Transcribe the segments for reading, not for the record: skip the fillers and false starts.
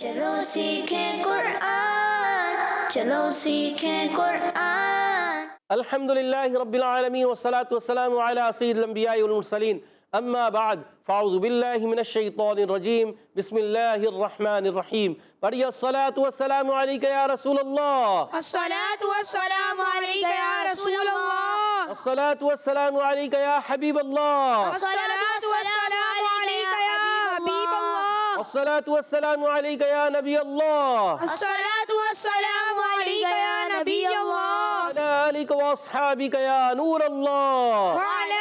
چلو سیکھیں قرآن، چلو سیکھیں قرآن۔ الحمدللہ رب العالمین والصلاة والسلام علی سید الانبیاء والمرسلین، اما بعد فاعوذ باللہ من الشیطان الرجیم، بسم اللہ الرحمن الرحیم۔ پڑھیے الصلاة والسلام علیکہ یا رسول اللہ، الصلاة والسلام علیکہ یا رسول اللہ، الصلاة والسلام علیکہ یا حبیب اللہ، الصلاة والسلام علیکہ یا حبیب اللہ، الصلاة والسلام علیکہ یا نبی اللہ، الصلاة والسلام علیکہ یا نبی اللہ، وعلی آلک واصحابک یا نور اللہ، وعلی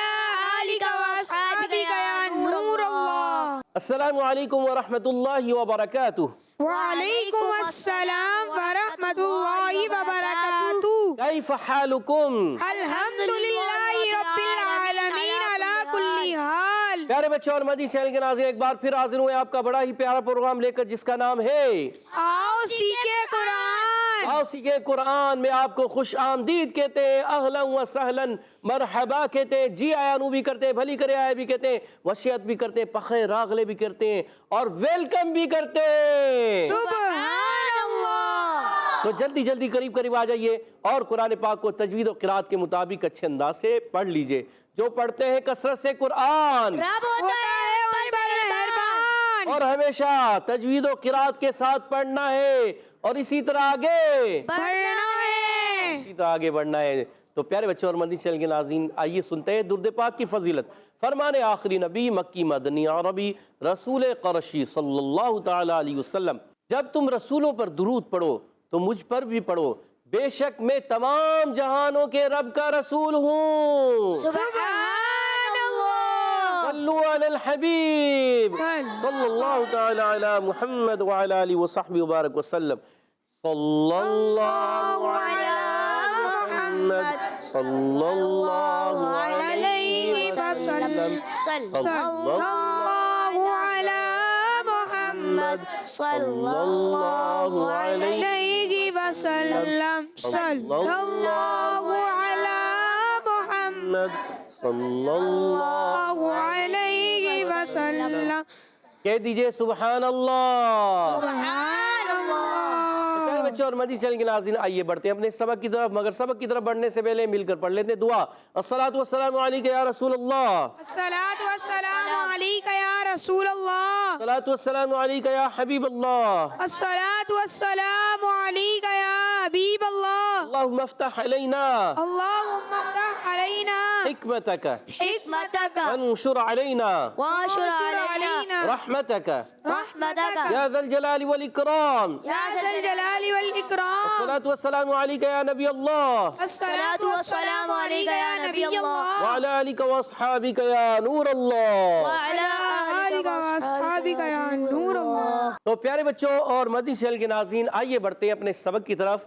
آلک واصحابک یا نور اللہ۔ السلام علیکم ورحمۃ اللہ وبرکاتہ۔ وعلیکم السلام ورحمۃ اللہ وبرکاتہ۔ کیف حالکم؟ الحمدللہ رب العالمین علی کل حال۔ پیارے بچوں اور مدنی چینل کے ناظرین، ایک بار پھر حاضر ہوئے آپ کا بڑا ہی پیارا پروگرام لے کر، جس کا نام ہے آؤ سیکھیں قرآن۔ آؤ سیکھیں قرآن میں آپ کو خوش آمدید کہتے ہیں، اہلا و سہلا، مرحبا کہتے ہیں، جی آیا نو بھی کرتے ہیں، بھلی کرے آیا بھی کہتے ہیں، وصیت بھی کرتے ہیں، پخے راغلے بھی کرتے ہیں، اور ویلکم بھی کرتے ہیں۔ سبحان اللہ۔ تو جلدی جلدی قریب قریب آ جائیے اور قرآن پاک کو تجوید و قرآت کے مطابق اچھے انداز سے پڑھ لیجئے۔ جو پڑھتے ہیں کثرت سے قرآن رب ہوتا ہے ان پر مہربان، اور ہمیشہ تجوید و قرآت کے ساتھ پڑھنا ہے، اور اسی طرح آگے پڑھنا ہے۔ اسی طرح آگے بڑھنا ہے۔ تو پیارے بچوں اور مدنی چینل کے ناظرین، آئیے سنتے ہیں درود پاک کی فضیلت۔ فرمان آخری نبی مکی مدنی عربی رسول قرشی صلی اللہ تعالی علیہ وسلم، جب تم رسولوں پر درود پڑھو تو مجھ پر بھی پڑھو، بے شک میں تمام جہانوں کے رب کا رسول ہوں۔ سبحان اللہ۔ صلو علی الحبیب صلی اللہ تعالی علی محمد وعلی آلہ وصحبہ وبارک وسلم۔ صلی اللہ علی محمد صلی اللہ علیہ وسلم، صلی اللہ علی محمد صلی اللہ علیہ وسلم، صلی اللہ علی محمد صلی اللہ علیہ وسلم۔ کہہ دیجئے سبحان اللہ۔ سبحان اللہ۔ پیارے بچوں اور مدنی چینل کے ناظرین، آئیے بڑھتے ہیں اپنے سبق کی طرف، مگر سبق کی طرف بڑھنے سے پہلے مل کر پڑھ لیتے ہیں دعا۔ الصلاۃ والسلام علیکہ یا رسول اللہ، الصلاة والسلام علیکہ یا رسول اللہ، الصلاۃ والسلام علیکہ یا حبیب اللہ، الصلاة والسلام علیکہ یا حبیب اللہ۔ اللہم افتح علینا اللہم افتح علینا حکمتک حکمتک وانشر علینا وانشر علینا رحمتک رحمتک یا ذا الجلال والاکرام۔ یا ذا الجلال والاکرام۔ الصلاۃ والسلام علیکہ یا نبی اللہ، الصلاة والسلام علیکہ یا نبی اللہ، وعلی آلک واصحابک یا نور اللہ۔ وعلی آلک واصحابک یا نور اللہ۔ تو پیارے بچوں اور مدنی چینل کے ناظرین، آئیے بڑھتے ہیں اپنے سبق کی طرف۔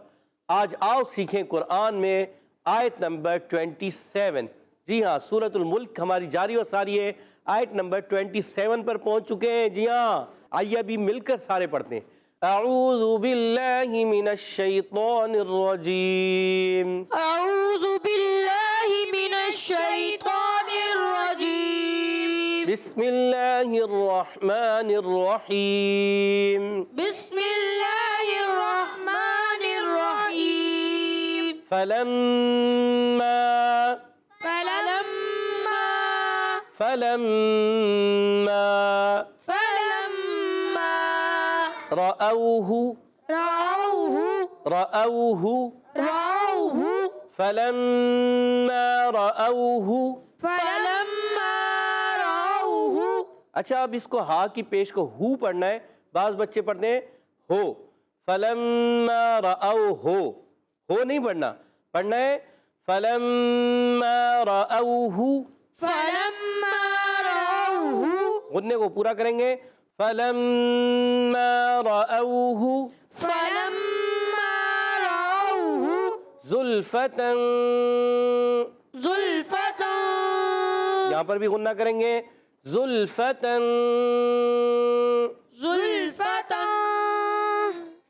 آج آؤ سیکھیں قرآن میں آیت نمبر 27۔ جی ہاں، سورۃ الملک ہماری جاری و ساری ہے، آیت نمبر 27 پر پہنچ چکے ہیں۔ جی ہاں، آئیے ابھی مل کر سارے پڑھتے ہیں۔ اعوذ باللہ من الشیطان الرجیم، اعوذ باللہ من الشیطان الرجیم، بسم اللہ الرحمن الرحیم، بسم اللہ الرحمن الرحیم۔ فلما فلما فلما فلما رأوه رأوه رأوه رأوه فلما رأوه۔ فلما رأوه۔ اچھا، اب اس کو ہا کی پیش کو ہو پڑھنا ہے، بعض بچے پڑھتے ہیں ہو، فلما رأوه، ہو نہیں پڑھنا، پڑھنا ہے فلما رأوه، فلما رأوه، غنّے کو پورا کریں گے، فلما رأوه فلما رأوه زلفة، زلفة، یہاں پر بھی غنّہ کریں گے، زلفة، زلفة،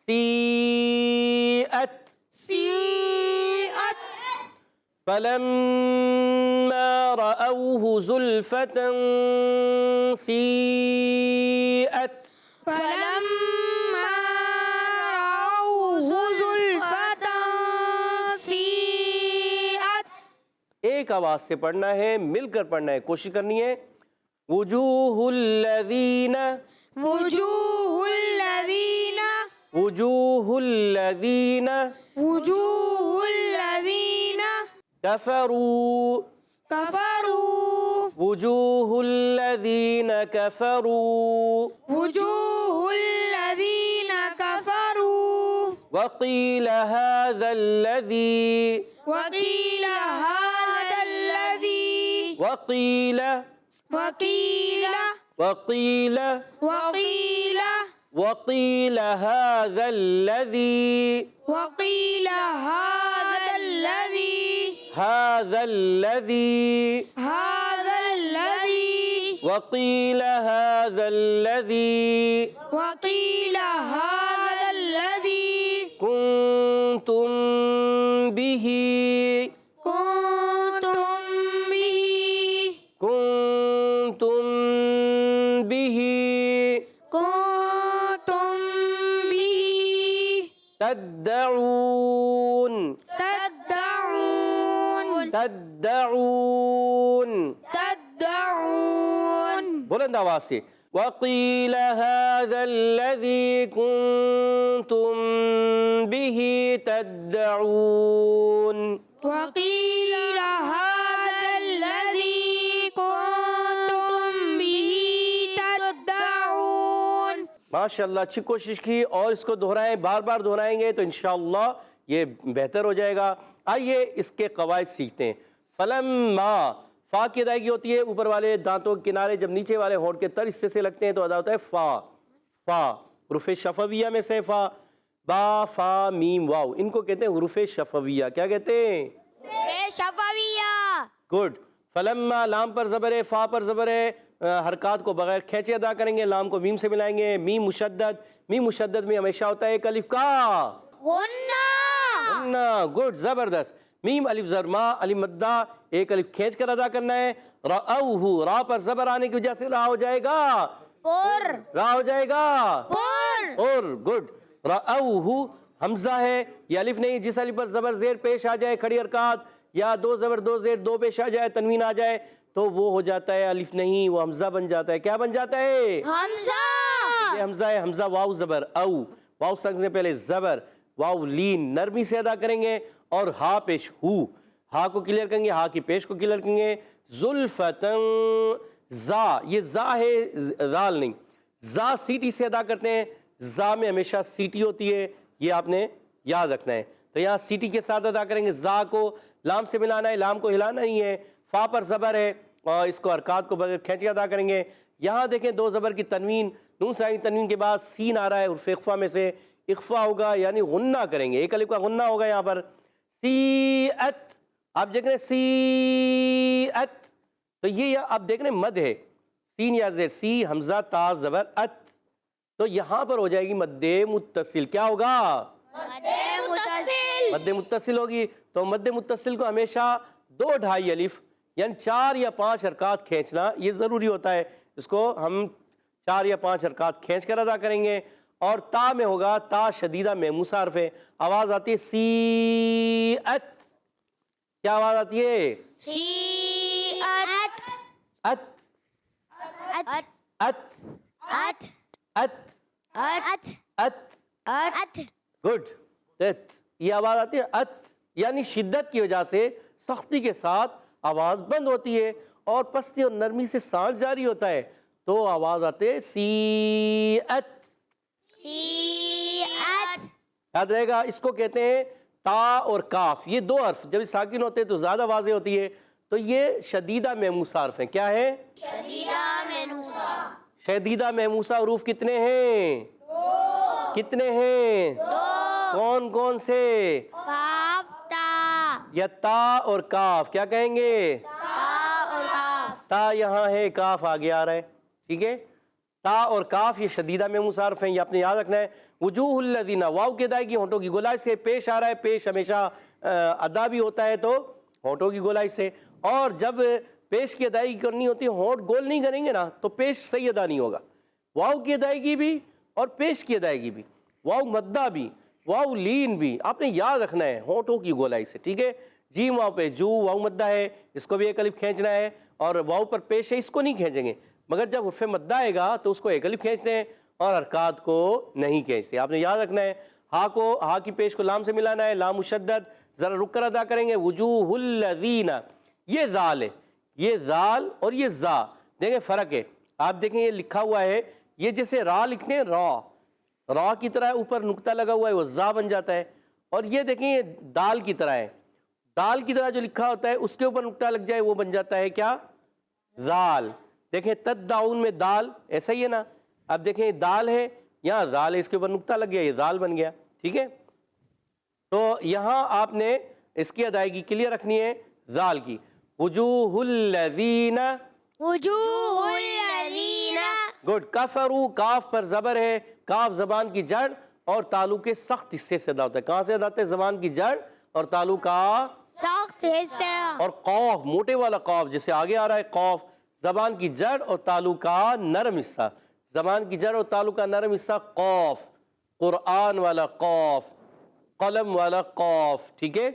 سیئت، سیئت، فلما رأوه زلفة سیئت، فلما ایک آواز سے پڑھنا ہے، مل کر پڑھنا ہے، کوشش کرنی ہے۔ وجوہ الذین، وجوہ الذین، وجوہ الذین وجوہ الذین کفروا، کفروا، وجوہ الذین کفروا، وجوہ الذین کفروا، وقیل هذا الذی، وقیل هذا الذی، وقیل وقیل وقیل وقیل وقیل هذا الذی، وقیل هذا الذی، هذا الذی، هذا الذی، وقیل هذا الذی وقیل هذا الذی کنتم به، کنتم به، کنتم به کنتم به تدعون، تدعون، تدعون، تدعون، بلند آواز سے، وقیل هذا الذی کنتم به تدعون، وقیل هذا الذی کنتم به تدعون۔ ماشاءاللہ اچھی کوشش کی، اور اس کو دہرائیں، بار بار دہرائیں گے تو انشاءاللہ یہ بہتر ہو جائے گا۔ آئیے اس کے قواعد سیکھتے ہیں۔ فلما، فا کی ادائیگی ہوتی ہے اوپر والے دانتوں کے کنارے جب نیچے والے ہونٹ کے تر حصے سے لگتے ہیں تو ادا ہوتا ہے فا، فا حروف شفویہ میں سے فا، با فا میم واو، ان کو کہتے ہیں حروف شفویہ۔ کیا کہتے ہیں؟ شفویہ۔ گڈ۔ فلما، لام پر زبر ہے، فا پر زبر ہے، حرکات کو بغیر کھینچے ادا کریں گے، لام کو میم سے ملائیں گے، میم مشدد، میم مشدد میں ہمیشہ ہوتا ہے ایک الف کا غنہ، گڈ، زبردست۔ میم الف زر ما، الف مدہ، ایک الف کھینچ کر ادا کرنا ہے۔ رأوہ، را پر زبر آنے کی وجہ سے را ہو جائے گا پر، را ہو جائے گا پر، اور، گڈ۔ رأوہ حمزہ ہے، یہ الف نہیں، جس الف پر زبر زیر پیش آ جائے کھڑی حرکات، یا دو زبر دو زیر دو پیش آ جائے، تنوین آ جائے تو وہ ہو جاتا ہے الف نہیں، وہ حمزہ بن جاتا ہے۔ کیا بن جاتا ہے؟ حمزہ۔ یہ حمزہ ہے، حمزہ واو زبر او، واو سکن سے پہلے زبر، واو لین نرمی سے ادا کریں گے، اور ہا پیش ہو، ہا کو کلیئر کریں گے، ہا کی پیش کو کلیئر کریں گے۔ زلفتن، زا، یہ زا ہے ذال نہیں، زا سیٹی سے ادا کرتے ہیں، زا میں ہمیشہ سیٹی ہوتی ہے، یہ آپ نے یاد رکھنا ہے۔ تو یہاں سیٹی کے ساتھ ادا کریں گے، زا کو لام سے ملانا ہے، لام کو ہلانا نہیں ہے، فا پر زبر ہے اور اس کو حرکات کو بغیر کھینچے ادا کریں گے۔ یہاں دیکھیں دو زبر کی تنوین، نون ساکن تنوین کے بعد سین آ رہا ہے حروف اخفا میں سے، اخفا ہوگا یعنی غنہ کریں گے، ایک الف کا غنہ ہوگا یہاں پر۔ سیئت، آپ دیکھ رہے ہیں سیئت، تو یہ آپ دیکھ رہے ہیں مد ہے، سین یا زیر، سی حمزہ تا زبر ات، تو یہاں پر ہو جائے گی مد متصل۔ کیا ہوگا؟ مد متصل ہوگی۔ تو مد متصل کو ہمیشہ دو ڈھائی الف یعنی 4 یا 5 حرکات کھینچنا یہ ضروری ہوتا ہے، اس کو ہم 4 یا 5 حرکات کھینچ کر ادا کریں گے۔ اور تا میں ہوگا، تا شدیدہ محموسہ حرف ہے، آواز آتی ہے سیئت، کیا آواز آتی ہے؟ سیئت، ات، ات، ات، ات، ات، ات، ات، ات، گڈ۔ یہ آواز آتی ہے ات، یعنی شدت کی وجہ سے سختی کے ساتھ آواز بند ہوتی ہے اور پستی اور نرمی سے سانس جاری ہوتا ہے، تو آواز آتے ہے سیئت، سیئت، یاد رہے گا۔ اس کو کہتے ہیں تا اور کاف، یہ دو حرف جب ساکن ہوتے ہیں تو زیادہ واضح ہوتی ہے، تو یہ شدیدہ محموسہ حرف ہیں۔ کیا ہے؟ شدیدہ محموسہ، شدیدہ محموسہ حروف کتنے ہیں؟ کتنے ہیں؟ کون کون سے؟ کاف، تا، یا تا اور کاف، کیا کہیں گے؟ تا اور کاف، تا یہاں ہے، کاف آگے آ رہا ہے، ٹھیک ہے۔ تا اور کاف یہ شدیدہ محموسہ حرف ہیں، یہ آپ نے یاد رکھنا ہے۔ وجوہ الذین، واو کی ادائیگی ہونٹوں کی گولائی سے پیش آ رہا ہے، پیش ہمیشہ ادا بھی ہوتا ہے تو ہونٹوں کی گولائی سے، اور جب پیش کی ادائیگی کرنی ہوتی ہے ہونٹ گول نہیں کریں گے نا تو پیش صحیح ادا نہیں ہوگا۔ واو کی ادائیگی بھی اور پیش کی ادائیگی بھی، واو مدہ بھی، واو لین بھی، آپ نے یاد رکھنا ہے ہونٹوں کی گولائی سے، ٹھیک ہے۔ جیم واو پہ جو واو مدہ ہے اس کو بھی ایک الف کھینچنا ہے، اور واو پر پیش ہے اس کو نہیں کھینچیں گے، مگر جب حرف مدہ آئے گا تو اس کو ایک الف کھینچتے ہیں اور حرکات کو نہیں کھینچتے۔ آپ نے یاد رکھنا ہے ہا کی پیش کو لام سے ملانا ہے، لام مشدد، ذرا رک کر ادا کریں گے، وجوہ الذین، یہ ذال ہے، یہ ذال اور یہ زا، دیکھیں فرق ہے، آپ دیکھیں یہ لکھا ہوا ہے، یہ جیسے را لکھتے ہیں، را کی طرح اوپر نقطہ لگا ہوا ہے وہ زا بن جاتا ہے، اور یہ دیکھیں یہ دال کی طرح ہے، دال کی طرح جو لکھا ہوتا ہے اس کے اوپر نقطہ لگ جائے وہ بن جاتا ہے کیا؟ ذال۔ دیکھیں تدعون میں دال ایسا ہی ہے نا، اب دیکھیں دال ہے یہاں ذال ہے، اس کے اوپر نقطہ لگ گیا، یہ ذال بن گیا، ٹھیک ہے؟ تو یہاں آپ نے اس کی ادائیگی کلیئر رکھنی ہے ذال کی، وجوہ الذین، وجوہ الذین گڈ، کفروا، کاف پر زبر ہے، کاف زبان کی جڑ اور تالو کے سخت حصے سے ادا ہوتا ہے، کہاں سے ادا ہوتا ہے؟ زبان کی جڑ اور تالو کا سخت حصہ، اور قوف، موٹے والا قوف جیسے آگے آ رہا ہے قوف، زبان کی جڑ اور تالو کا نرم حصہ، زبان کی جڑ اور تالو کا نرم حصہ قوف، قرآن والا قوف، قلم والا قوف، ٹھیک ہے؟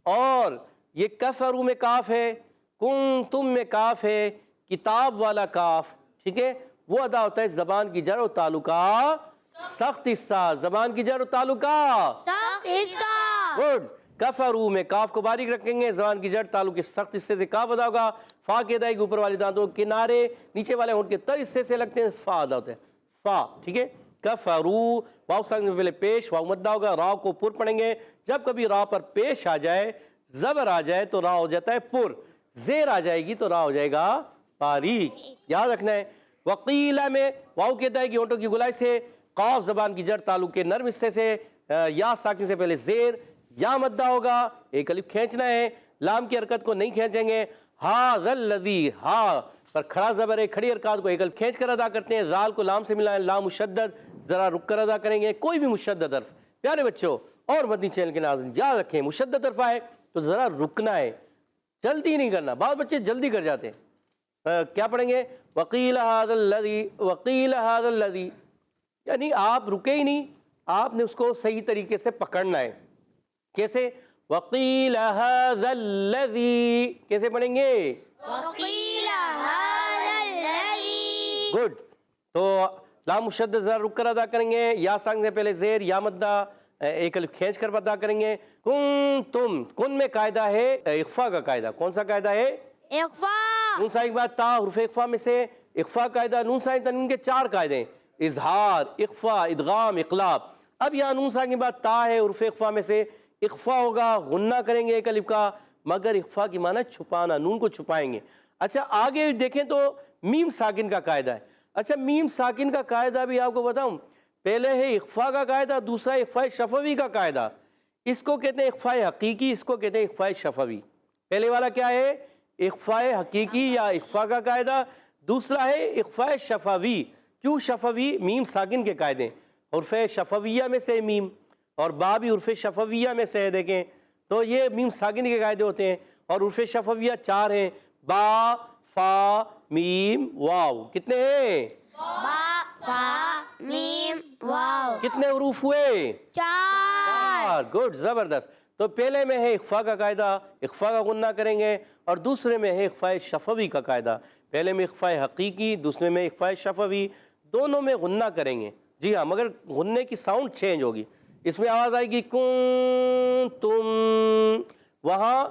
اور یہ کفروا میں کاف ہے، کنتم میں کاف ہے، کتاب والا کاف، ٹھیک ہے؟ وہ ادا ہوتا ہے زبان کی جڑ اور تالو کا سخت حصہ، زبان کی جڑ اور تالو کا سخت حصہ، گڈ، کفروا میں کاف کو باریک رکھیں گے، زبان کی جڑ تالو کے سخت حصے سے کاف ادا ہوگا، فا کی ادائیگی اوپر والے دانتوں کے کنارے نیچے والے ہونٹ کے تر حصے سے لگتے ہیں، فا ادا ہوتا ہے، فا، ٹھیک ہے؟ کفروا، واو ساکن سے پہلے پیش، واو مدہ ہوگا، را کو پر پڑھیں گے، جب کبھی را پر پیش آ جائے، زبر آ جائے تو را ہو جاتا ہے پر، زیر آ جائے گی تو را ہو جائے گا باریک، یاد رکھنا ہے۔ وقیلہ میں واو کی ادائیگی ہونٹوں کی گولائی سے، قاف زبان کی جڑ تالو کے نرم حصے سے، یا ساکن سے پہلے زیر، یا مدہ ہوگا، ایک الف کھینچنا ہے، لام کی حرکت کو نہیں کھینچیں گے، ہاذا الذی، ہا پر کھڑا زبر ہے، کھڑی حرکات کو ایک الف کھینچ کر ادا کرتے ہیں، ذال کو لام سے ملائیں، لام مشدد، ذرا رک کر ادا کریں گے، کوئی بھی مشدد حرف، پیارے بچوں اور مدنی چینل کے ناظرین یاد رکھیں مشدد حرف آئے تو ذرا رکنا ہے، جلدی نہیں کرنا، بعض بچے جلدی کر جاتے ہیں، کیا پڑھیں گے؟ وقیل ھذا الذی، وقیل ھذا الذی، یعنی آپ رکے ہی نہیں، آپ نے اس کو صحیح طریقے سے پکڑنا ہے، کیسے؟ وقیل ھذا الذی، کیسے پڑھیں گے؟ وقیل ھذا الذی، گڈ، تو لام مشدد ذرا رک کر ادا کریں گے، یا ساکن سے پہلے زیر، یا مدہ ایک الف کھینچ کر ادا کریں گے، کنتم، کن میں قاعدہ ہے اخفا کا قاعدہ، کون سا قاعدہ ہے؟ اخفا، نون ساکن کے بعد تا، حروف اخفا میں سے اخفا قاعدہ، نون ساکن تنوین کے 4 قاعدے ہیں، اظہار، اخفا، ادغام، اقلاب، اب یہاں نون ساکن کے بعد تا ہے، حروف اخفا میں سے اخفا ہوگا، غنہ کریں گے ایک الف کا، مگر اخفا کی معنی چھپانا، نون کو چھپائیں گے۔ اچھا آگے دیکھیں تو میم ساکن کا قاعدہ ہے، اچھا میم ساکن کا قاعدہ بھی آپ کو بتاؤں، پہلے ہے اخفا کا قاعدہ، دوسرا اخفا شفوی کا قاعدہ، اس کو کہتے ہیں اخفا حقیقی، اس کو کہتے ہیں اخفا شفوی۔ پہلے والا کیا ہے؟ اخفا حقیقی یا اخفا کا قاعدہ، دوسرا ہے اخفا شفوی۔ کیوں شفوی؟ میم ساکن کے قاعدے، حرف شفویہ میں سے میم اور با بھی حرف شفویہ میں سے ہے، دیکھیں تو یہ میم ساکن کے قاعدے ہوتے ہیں، اور حرف شفویہ 4 ہیں، با، فا، میم، واو، کتنے ہیں؟ با، فا، میم، واو، کتنے حروف ہوئے؟ 4، گڈ، زبردست۔ تو پہلے میں ہے اخفا کا قاعدہ، اخفا کا غنہ کریں گے، اور دوسرے میں ہے اخفا شفوی کا قاعدہ، پہلے میں اخفا حقیقی، دوسرے میں اخفا شفوی، دونوں میں غنہ کریں گے، جی ہاں، مگر غنے کی ساؤنڈ چینج ہوگی، اس میں آواز آئے گی کنتم، وہاں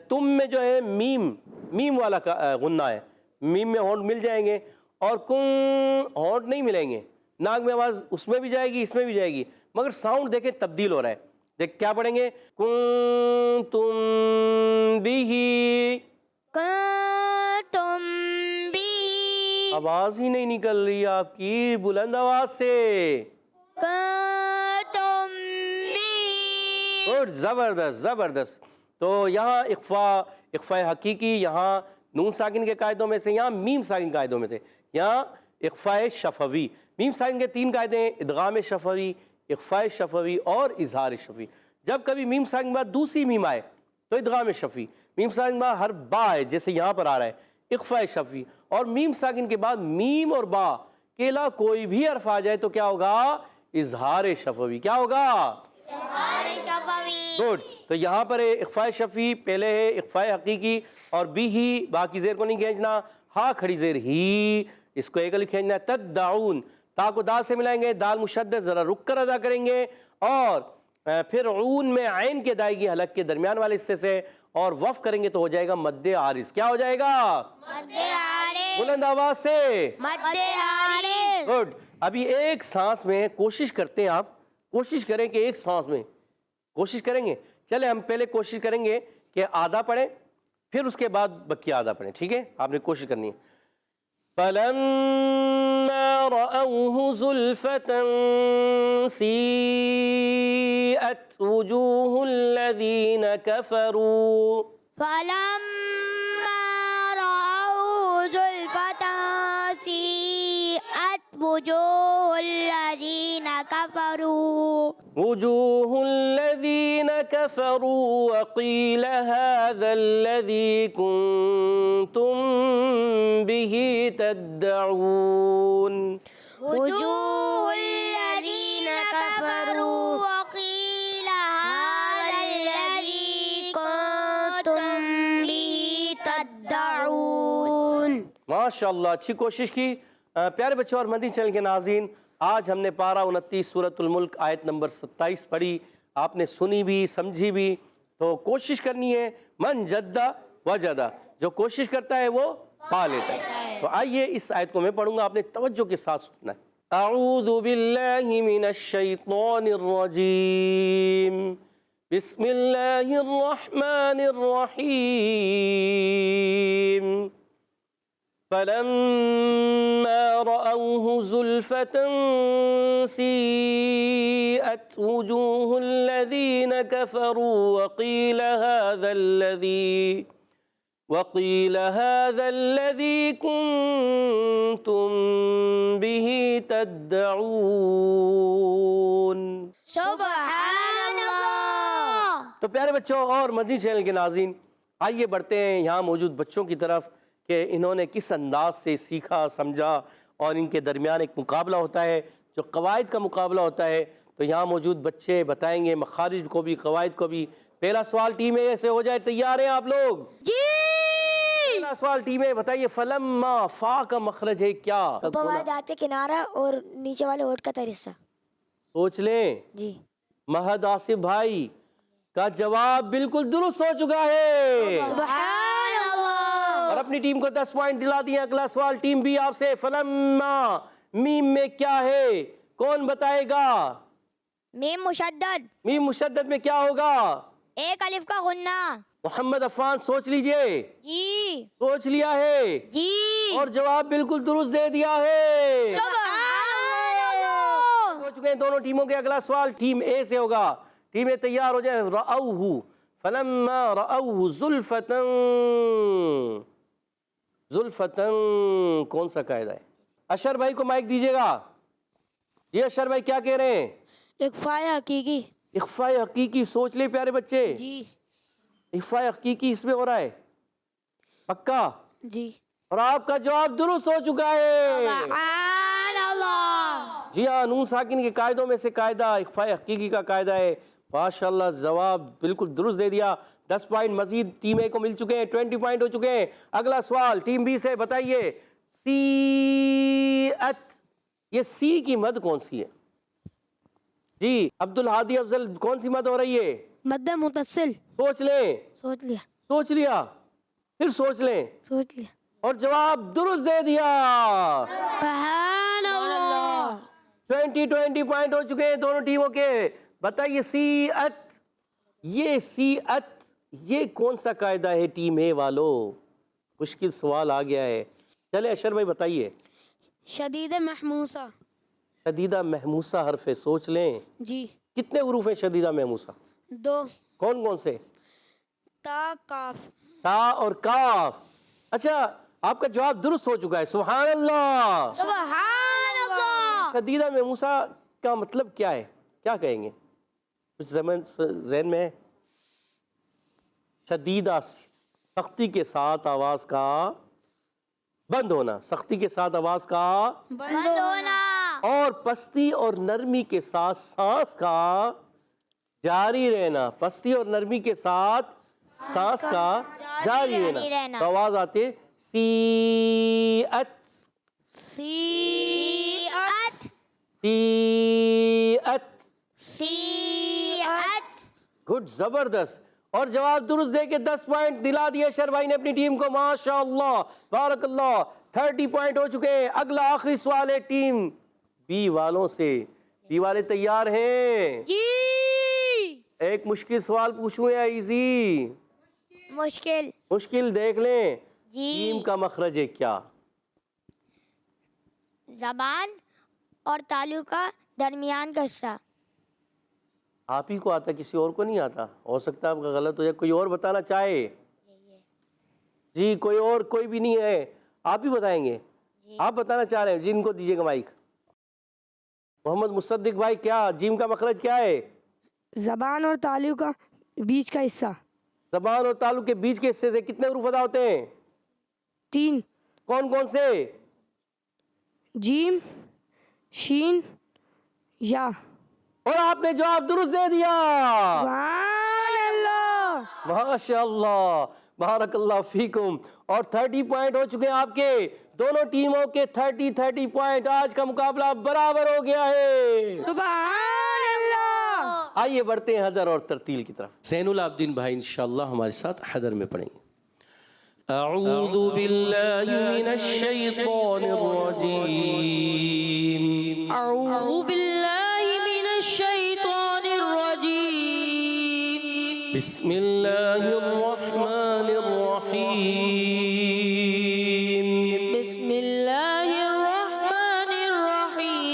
تم میں جو ہے میم والا غنہ ہے، میم میں ہونٹ مل جائیں گے، اور ہونٹ نہیں ملیں گے، ناک میں آواز اس میں بھی جائے گی، اس میں بھی جائے گی، مگر ساؤنڈ دیکھیں تبدیل ہو رہا ہے، دیکھ کیا پڑھیں گے؟ کنتم بہ، کنتم بہ، آواز ہی نہیں نکل رہی آپ کی، بلند آواز سے، کنتم بہ، گڈ، زبردست زبردست۔ تو یہاں اخفا حقیقی، یہاں نون ساکن کے قاعدوں میں سے، یہاں میم ساکن قاعدوں میں سے، یہاں اخفا شفوی۔ میم ساکن کے 3 قاعدے ہیں، ادغام شفوی، اخفا شفوی اور اظہار شفوی۔ جب کبھی میم ساکن کے بعد دوسری میم آئے تو ادغام شفوی، میم ساکن کے بعد ہر با ہے جیسے یہاں پر آ رہا ہے اخفا شفوی، اور میم ساکن کے بعد میم اور با کے علاوہ کوئی بھی حرف آ جائے تو کیا ہوگا؟ اظہار شفوی۔ کیا ہوگا؟ اظہار شفوی، گڈ۔ تو یہاں پر ہے اخفاء شفی، پہلے ہے اخفاء حقیقی اور بھی ہی، باقی زیر کو نہیں کھینچنا، ہا کھڑی زیر ہی، اس کو ایک الف کھینچنا ہے، تدعون، تا کو دال سے ملائیں گے، دال مشدد ذرا رک کر ادا کریں گے، اور پھر عون میں عین کی ادائیگی حلق کے درمیان والے حصے سے، اور وف کریں گے تو ہو جائے گا مد عارض۔ کیا ہو جائے گا؟ مد عارض، بلند آواز سے، مد عارض۔ گڈ۔ ابھی ایک سانس میں کوشش کرتے ہیں، آپ کوشش کریں کہ ایک سانس میں کوشش کریں گے۔ چلے ہم پہلے کوشش کریں گے کہ آدھا پڑھیں، پھر اس کے بعد بقیہ آدھا پڑھیں، ٹھیک ہے؟ آپ نے کوشش کرنی ہے۔ فَلَمَّا رَأَوْهُ زُلْفَةً سِيئَتْ وُجُوهُ الَّذِينَ كَفَرُوا فَلَمَّا رَأَوْا زُلْفَةً سِيئَتْ وُجُوهُ الَّذِينَ كَفَرُوا وجوه الذين كفروا وقيل هذا الذي كنتم به تدعون وجوه الذين كفروا وقيل هذا الذي كنتم به تدعون۔ ماشاءاللہ، اچھی کوشش کی پیارے بچوں اور مدنی چینل کے ناظرین۔ آج ہم نے پارہ 29 سورۃ الملک آیت نمبر 27 پڑھی، آپ نے سنی بھی سمجھی بھی، تو کوشش کرنی ہے، من جدہ وجدہ، جو کوشش کرتا ہے وہ پا لیتا ہے۔ تو آئیے اس آیت کو میں پڑھوں گا، آپ نے توجہ کے ساتھ سننا ہے۔ اعوذ باللہ من الشیطان الرجیم، بسم اللہ الرحمن الرحیم۔ فَلَمَّا رَأَوْهُ زُلْفَةً سِيئَتْ وُجُوهُ الَّذِينَ كَفَرُوا وَقِيلَ هَذَا الَّذِي كُنتُم بِهِ تَدَّعُونَ۔ سبحان اللہ۔ تو پیارے بچوں اور مدنی چینل کے ناظرین، آئیے بڑھتے ہیں یہاں موجود بچوں کی طرف کہ انہوں نے کس انداز سے سیکھا سمجھا، اور ان کے درمیان ایک مقابلہ ہوتا ہے جو قواعد کا مقابلہ ہوتا ہے۔ تو یہاں موجود بچے بتائیں گے مخارج کو بھی قواعد کو بھی۔ پہلا سوال ٹیم اے سے ہو جائے، تیار ہیں آپ لوگ؟ جی۔ پہلا سوال ٹیم اے، بتائیے فلما، فا کا مخرج ہے کیا؟ اوپر دانت کنارہ اور نیچے والے ہونٹ کا تر حصہ۔ سوچ لیں۔ جی۔ مہد آصف بھائی کا جواب بالکل درست ہو چکا ہے، سبحان اللہ۔ اور اپنی ٹیم کو 10 پوائنٹ دلا دیے۔ اگلا سوال ٹیم بی آپ سے، فلما میم میں کیا ہے؟ کون بتائے گا؟ میم مشدد، میم مشدد میں کیا ہوگا؟ ایک الف کا غنہ۔ محمد عفان سوچ لیجئے۔ جی سوچ لیا ہے جی۔ اور جواب بالکل درست دے دیا ہے۔ سبحان اللہ۔ ہو چکے ہیں دونوں ٹیموں کے۔ اگلا سوال ٹیم اے سے ہوگا، ٹیم اے تیار ہو جائے۔ رأوہ، فلما رأوہ زلفتن، زلفتن کون سا قاعدہ ہے؟ اشر بھائی کو مائک دیجیے گا۔ یہ اشر بھائی کیا کہہ رہے ہیں؟ اخفاء حقیقی۔ اخفاء حقیقی، سوچ لے پیارے بچے۔ جی اخفاء حقیقی اس میں ہو رہا ہے، پکا؟ جی۔ اور آپ کا جواب درست ہو چکا ہے۔ سبحان اللہ۔ جی ہاں، نون ساکن کے قاعدوں میں سے قاعدہ اخفاء حقیقی کا قاعدہ ہے۔ ماشاءاللہ، جواب بالکل درست دے دیا۔ 10 پوائنٹ مزید ٹیم اے کو مل چکے ہیں، 20 پوائنٹ ہو چکے ہیں۔ اگلا سوال ٹیم بی سے، بتائیے سیئت، یہ سی کی مد کون سی ہے؟ جی عبدالہادی افضل، کون سی مد ہو رہی ہے؟ مد متصل۔ سوچ لیں۔ سوچ لیا، سوچ لیا، پھر سوچ لیں، سوچ لیا۔ اور جواب درست دے دیا۔ سبحان اللہ۔ 20 پوائنٹ ہو چکے ہیں دونوں ٹیموں کے۔ بتائیے سیئت، یہ سیئت یہ کون سا قاعدہ ہے ٹیم اے والو؟ مشکل سوال آ گیا ہے۔ چلے اشر بھائی بتائیے۔ شدید محموسہ۔ شدیدہ محموسہ حرف ہے، سوچ لیں۔ جی۔ کتنے حروف ہیں شدیدہ محموسہ؟ 2، کون کون سے؟ تا، کاف۔ تا اور کاف۔ اچھا، آپ کا جواب درست ہو چکا ہے، سبحان اللہ۔ سبحان اللہ۔ شدیدہ محموسہ کا مطلب کیا ہے؟ کیا کہیں گے؟ کچھ ذہن میں ہے؟ شدیدہ، سختی کے ساتھ آواز کا بند ہونا، سختی کے ساتھ آواز کا بند ہونا۔ اور پستی اور نرمی کے ساتھ سانس کا جاری رہنا، پستی اور نرمی کے ساتھ سانس کا جاری رہنا. تو آواز آتی ہے سیئت سیئت سیئت. سیئت. گڈ، زبردست. اور جواب درست دے کے 10 پوائنٹ دلا دیے اشر بھائی نے اپنی ٹیم کو. ماشاء اللہ بارک اللہ. 30 پوائنٹ ہو چکے ہیں. اگلا آخری سوال ہے ٹیم بی والوں سے. بی والے تیار ہیں؟ جی. ایک مشکل سوال پوچھوں یا ایزی؟ مشکل. مشکل دیکھ لیں. جی. جیم کا مخرج ہے کیا؟ زبان اور تالو کا درمیان کا حصہ. آپ ہی کو آتا، کسی اور کو نہیں آتا؟ ہو سکتا ہے آپ کا غلط ہو جائے. کوئی اور بتانا چاہے؟ جی کوئی اور؟ کوئی بھی نہیں ہے، آپ ہی بتائیں گے. آپ بتانا چاہ رہے ہیں، جن کو دیجیے گا مائک. محمد مصدق بھائی، کیا جیم کا مخرج کیا ہے؟ زبان اور تالو کا بیچ کا حصہ. زبان اور تالو کے بیچ کے حصے سے کتنے حروف ادا ہوتے ہیں؟ 3. کون کون سے؟ جیم، شین، یا. اور آپ نے جواب درست دے دیا. سبحان اللہ. ماشاء اللہ بارک اللہ فیکم. اور 30 پوائنٹ ہو چکے ہیں آپ کے. دونوں ٹیموں کے 30 پوائنٹ. آج کا مقابلہ برابر ہو گیا ہے. سبحان اللہ. آئیے بڑھتے ہیں حدر اور ترتیل کی طرف. زین العابدین بھائی انشاءاللہ ہمارے ساتھ حدر میں پڑھیں گے. اعوذ باللہ من الشیطان الرجیم. اعوذ باللہ من الشیطان الرجیم. بسم اللہ الرحمن الرحیم. بسم اللہ الرحمن الرحیم.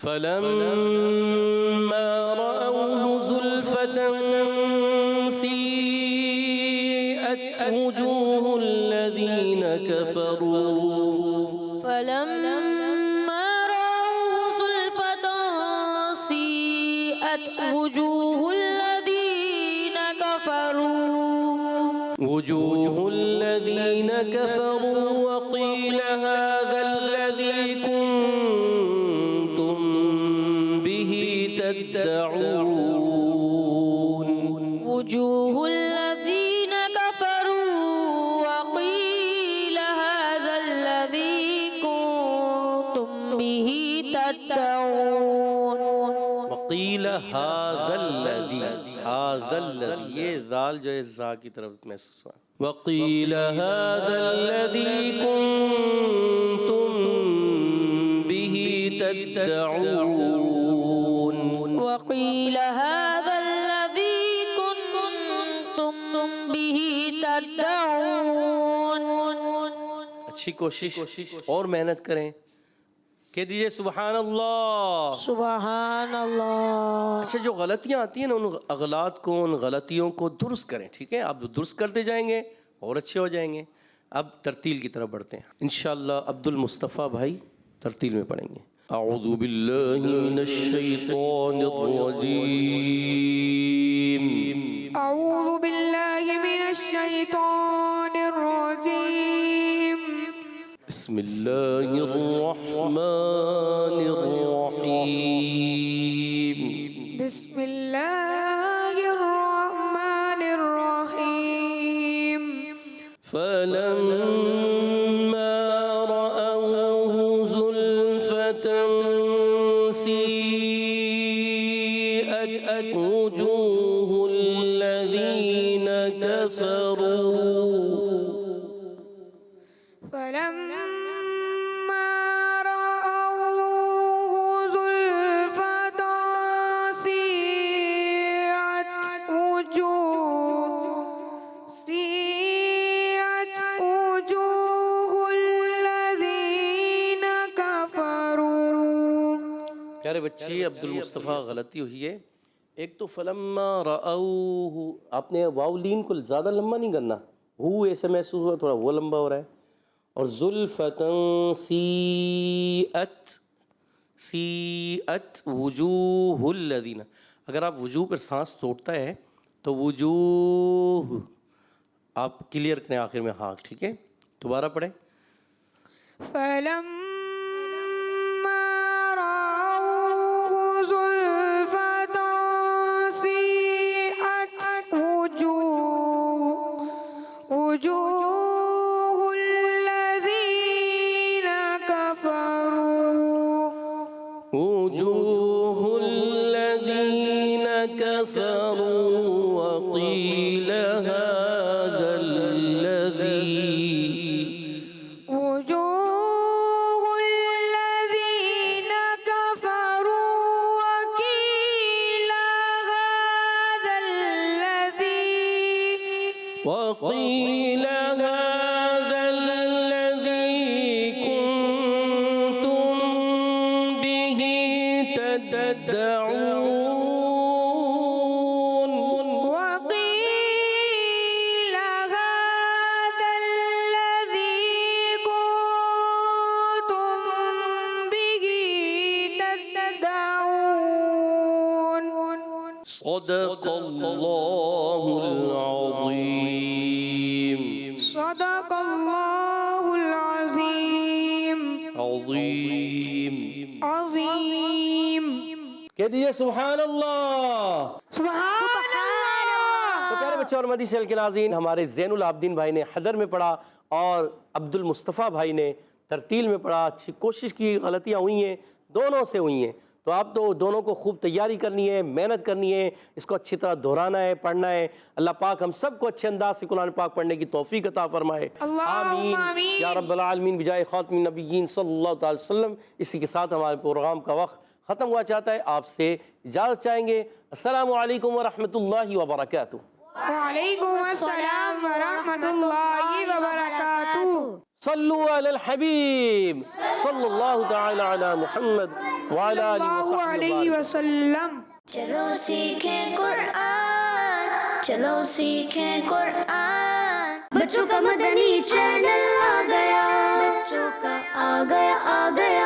فلما رأوه زلفة سیئت وجوه الذین كفروا. فلما رأوه زلفة سیئت وجوه الذین كفروا. وجوه الذین كفروا وقیل هذا الذی کنتم به تدعون. وجوه الذین كفروا وقیل هذا الذی کنتم به تدعون. وقیل هذا الذی، هذا الذی، یہ ذال جو ہے زا کی طرف محسوس ہوا. وقیل هذا الذی کنتم به تدعون. وقیل هذا الذی کنتم به تدعون. اچھی کوشش اور محنت کریں. کہہ دیجئے سبحان اللہ. سبحان اللہ. اچھا جو غلطیاں آتی ہیں نا، ان اغلاط کو، ان غلطیوں کو درست کریں. ٹھیک ہے، آپ درست کرتے جائیں گے اور اچھے ہو جائیں گے. اب ترتیل کی طرف بڑھتے ہیں. انشاءاللہ عبد المصطفیٰ بھائی ترتیل میں پڑھیں گے. اعوذ باللہ من الشیطان الرجیم. اعوذ باللہ من الشیطان الرجیم. بسم اللہ الرحمن الرحیم. بسم اللہ الرحمن الرحیم. فلما رأوه زلفة سیئت وجوه الذین كفروا. فلما رأوه زلفة سیئت وجوه الذین كفروا. پیارے بچی، عبد المصطفیٰ غلطی ہوئی ہے. ایک تو فلما رأوه، آپ نے واولین کو زیادہ لمبا نہیں کرنا. ہو ایسے محسوس ہوا، تھوڑا وہ لمبا ہو رہا ہے. اور زلفتن سیئت وجوہ الذین، اگر آپ وجوہ پر سانس توڑتا ہے تو وجوہ آپ کلیئر کریں آخر میں ہاں. ٹھیک ہے، دوبارہ پڑھیں. فلما رأوه زلفة وجوه الذين كفروا وقيل هذا الذي وجوه الذين كفروا وقيل هذا الذي كنتم به تدعون وقيل هذا الذي كنتم به تدعون. صدق الله العظيم. صدق الله العظيم. عظيم. عظيم. کہہ دیجئے سبحان اللہ. سبحان اللہ. تو پیارے بچوں اور مدنی چینل کے ناظرین، ہمارے زین العابدین بھائی نے حضر میں پڑھا اور عبد المصطفیٰ بھائی نے ترتیل میں پڑھا. اچھی کوشش کی، غلطیاں ہوئی ہیں، دونوں سے ہوئی ہیں. تو آپ تو دونوں کو خوب تیاری کرنی ہے، محنت کرنی ہے، اس کو اچھی طرح دہرانا ہے، پڑھنا ہے. اللہ پاک ہم سب کو اچھے انداز سے قرآن پاک پڑھنے کی توفیق عطا فرمائے. اللہم آمین یا رب العالمین بجائے خاتم النبیین صلی اللہ تعالی وسلم. اسی کے ساتھ ہمارے پروگرام کا وقت ختم ہوا چاہتا ہے. آپ سے اجازت چاہیں گے. السلام علیکم ورحمۃ اللہ وبرکاتہ. وعلیکم السلام ورحمۃ اللہ وبرکاتہ. صلو علی الحبیب صلی اللہ تعالی علی محمد وعلی آلہ اللہ علیہ وصحبہ. وسلم. چلو سیکھیں قرآن، چلو سیکھیں قرآن. بچوں کا مدنی چینل آ گیا، بچوں کا آ گیا